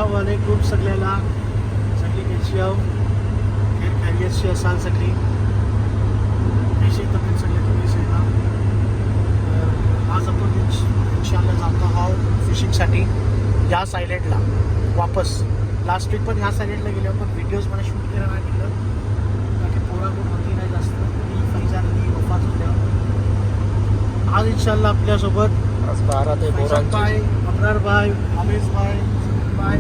अस्सलाम वालेकुम सगळ्याला. सगळी कशी आहो? खैर खैरियतशी असाल सगळी? कशी तब्येत सगळी तुम्ही सांगा. आज आपण इन्शाल्लाह जातो आहोत फिशिंगसाठी या सायलेंटला वापस. लास्ट वीक पण ह्या सायलेंटला गेले पण व्हिडिओज मला शूट केला नाही गेलं कारण की पोरा कोण होती नाही जास्त. मी फैजान मी वफात होत्या. आज इन्शाल्लाह आपल्यासोबत 12 ते फैजान भाई, अब्रार भाई, आवेश भाई, भाई,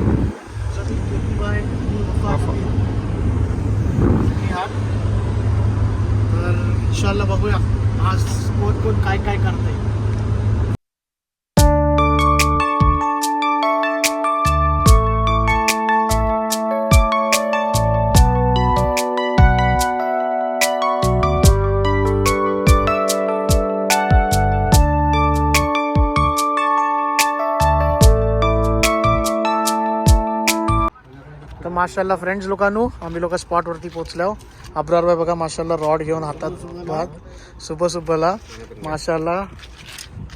जमीन ज्योति भाई, वफात तर इन्शाल्लाह बघूया आज कोण कोण काय काय करतंय. तर माशाल्लाह फ्रेंड्स लोकांनो आम्ही लोक स्पॉटवरती पोहोचलो. अब्रार भाई बघा माशाल्लाह रॉड घेऊन हातात भात सुबह सुबहला माशाल्लाह.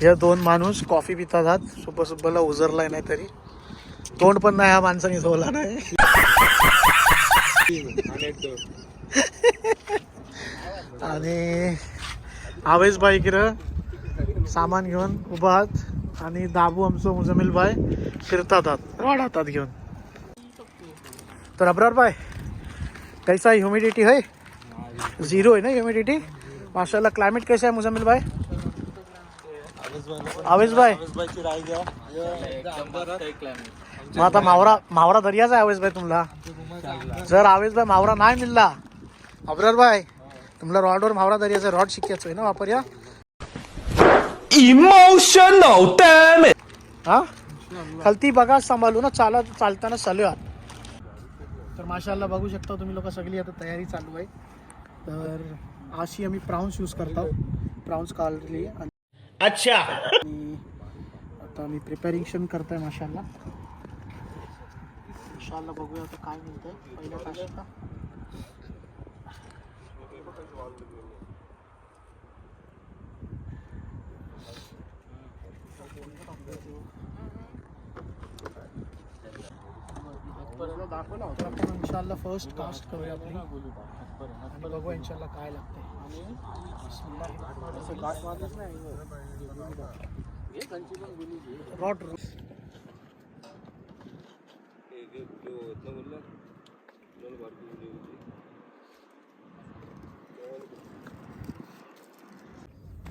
हे दोन माणूस कॉफी पितात आहात सुबह सुबहला. उजरलाय नाही तरी तोंड पण नाही ह्या माणसाने धुवला नाही. आणि आवेश भाई इकडं सामान घेऊन उभा आहात आणि दाबू आमचं मुजमिल भाई फिरतात आहात रॉड हातात घेऊन. तो अब्रार भाई कैसा ह्यूमिडिटी है? 0 है ना ह्यूमिडिटी माशाल्लाह. क्लाइमेट कैसा है मुजमिल भाई? आवेश भाई मग आता मावरा दर्याचा आहे आवेश भाई तुम्हाला. जर आवेश भाई मावरा नाही मिळला अब्रार भाई तुम्हाला रॉडवर मावरा दर्याचा रॉड शिकायचं आहे ना वापरूया. Emotional damage. हा खालती बघा सांभाळू ना चालताना चालूया. तर माशाल्लाह बघू शकता तुम्ही लोक सगळी आता तयारी चालू आहे. तर अशी आम्ही प्राउन्स यूज करतो. प्राउन्स काढली आणि अच्छा आता आम्ही प्रिपेरेशन करतोय माशाल्लाह. इन्शाल्लाह बघूया आता काय मिळतंय पहिल्या तासाचा. दाखवला होता आपण इन्शाल्लाह फर्स्ट कास्ट करूया आपली आणि बघूया इन्शाल्लाह काय लागतंय. रॉड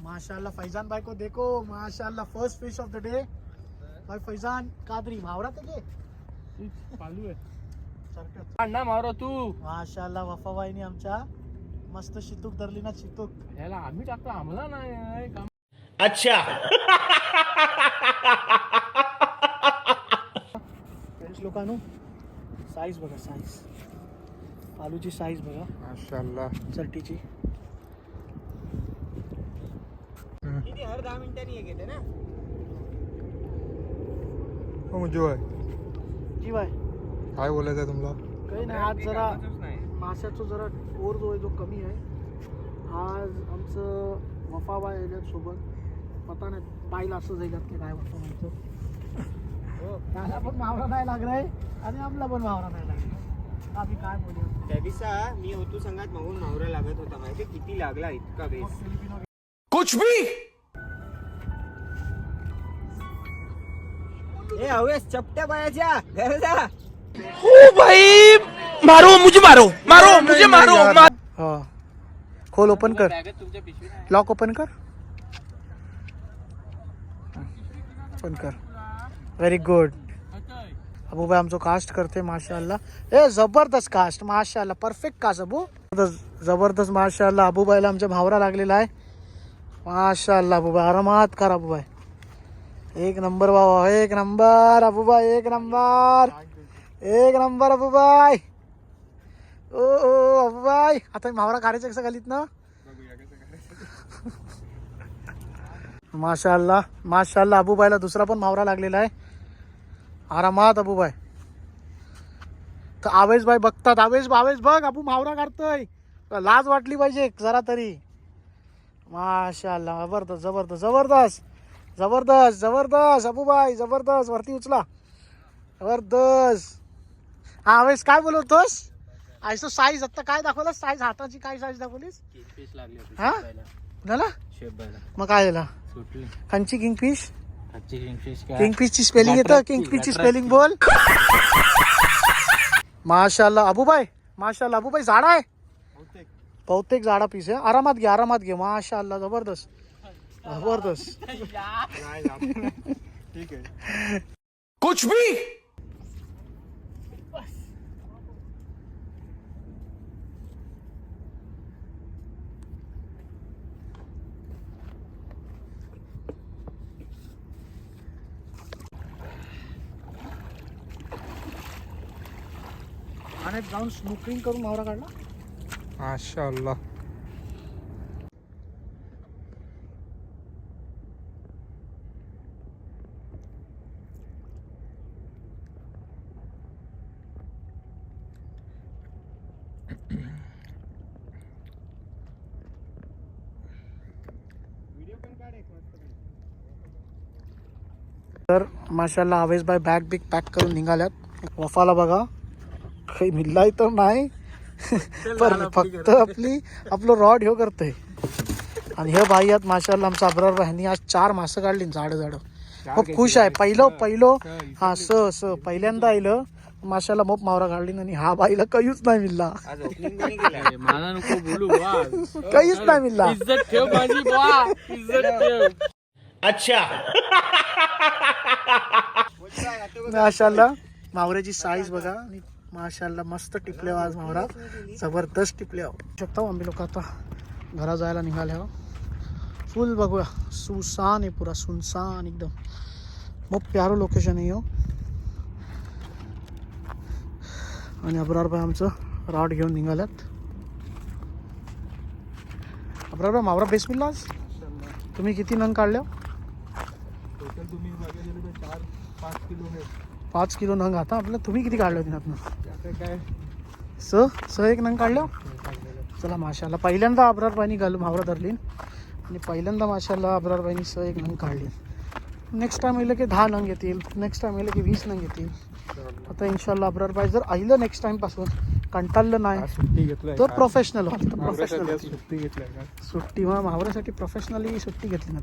माशाल्लाह. फैजान भाई को देखो माशाल्लाह first fish of the day. भाई फैजान कादरी मावरा ते चालू आहे ना मारो तू. माशाल्लाह वफा बाईनी आमच्या मस्त शितूक धरली ना. शितूक याला आम्ही टाकतो आम्हाला नाही. अच्छा फ्रेंड्स लोकांनो साईज बघा. साईज आलूची साईज बघा माशाल्लाह. चलटीची. हर 10 मिनिटांनी एक येते ना. म्हणजे जी बाय काय बोलायचं तुम्हाला? काही नाही. आज जरा माशाचं जरा ओर जो आहे जो कमी आहे. आज आमचं वफाबाई याच्यात सोबत पता नाही पाहिलं असं जाईल की काय वफा म्हणतो. त्याला पण मावरा नाही लागलाय आणि आम्हाला पण मावरा नाही लागला. आम्ही काय बोलूया त्या दिवसा मी होतो संघात मागून मावरा लागत होता. माहिती किती लागला इतका बेस. कुछ भी. ए हवेस चपट्या बायाच्या घर जा. ओ भाई मारो मुझे मारो. हा खोल ओपन कर. लॉक ओपन कर. ओपन कर. Very good. अबू भाई आमचं कास्ट करते माशाल्लाह. ए जबरदस्त कास्ट माशाल्लाह. परफेक्ट कास्ट अबू जबरदस्त माशाल्लाह. अबू भाईला आमच्या भावरा लागलेला आहे माशाल्लाह. अबू भाई आरामात कर. अबू भाई एक नंबर बाबा. एक नंबर अबू भाई. एक नंबर अबू भाई. ओ अबू भाई आता मावरा काढायचं कसं घालीत ना. माशाल्लाह माशाल्लाह. अबू भाईला दुसरा पण मावरा लागलेला आहे आरामात. अबू भाई तर आवेश भाई बघतात. आवेश बघ अबू मावरा काढतोय. लाज वाटली पाहिजे जरा तरी. माशाल्लाह जबरदस्त जबरदस्त जबरदस्त जबरदस्त जबरदस्त. अबू भाई जबरदस्त. वरती उचला. जबरदस्त. हा वेळेस काय बोलतोस आयसो साईज आता काय दाखवला साईज हाताची काय साईज दाखवलीस हा झाला मग काय झाला खांची किंगफिश किंगफिशची स्पेलिंग येतं किंगफिशची स्पेलिंग बोल माशाल्लाह अबूबाई माशाल्लाह अबूबाई झाडा आहे बहुतेक झाडा पीस आहे आरामात घे माशाल्लाह जबरदस्त जबरदस्त ठीक है. कुछ भी आणि जाऊन स्नोकलिंग करून मावरा काढला माशाअल्लाह. तर माशाल्लाह आवेश बाय बॅग बिग पॅक करून निघाल्यात. वफाला बघा काही मिळलाय तर नाही पण फक्त आपलं रॉड ह्यो करतोय. आणि हे भाई आहेत माशाल्लाह आमचा अब्रार भाईनी आज 4 मासं काढली झाड खूप खुश आहे. पहिलो हा स पहिल्यांदा आईलं माशाला मोप मावरा काढली आणि हा बाईला काहीच नाही मिळला काहीच नाही मिळला. माशाल्लाह मावऱ्याची साईज बघा आणि माशाल्लाह मस्त टिपले आज मावरा जबरदस्त टिपले शकता. आम्ही लोक आता घरा जायला निघाले हो. फुल बघूया सुनसान आहे पुरा सुनसान एकदम खूप प्यारो लोकेशन आहे हो. आणि अब्रार भाई आमचं रॉड घेऊन निघाल्यात. अब्रार भाई मावरा बेस मिळला आज तुम्ही किती नंग काढल्या टोटल तुम्ही बघा गेले तर 4-5 किलो आहे. 5 किलो नंग आता आपल्याला तुम्ही किती काढले होते त्यातनं आता काय स एक नंग काढल्या. चला माशाल्लाह पहिल्यांदा अब्रार भाईनी मावरा धरली आणि पहिल्यांदा माशाल्लाह अब्रार भाईनी एक नंग काढली. नेक्स्ट टाइम येईल की 10 नंग येतील नेक्स्ट टाइम येईल की 20 नंग येतील. आता इन्शाल्लाह अब्रार भाई जर आईलं नेक्स्ट टाइम पासून कंटाळलं नाही सुट्टी घेतलाय तर प्रोफेशनल प्रोफेशनल सुट्टी घेतलाय का सुट्टी मग मावऱ्यासाठी प्रोफेशनली सुट्टी घेतली ना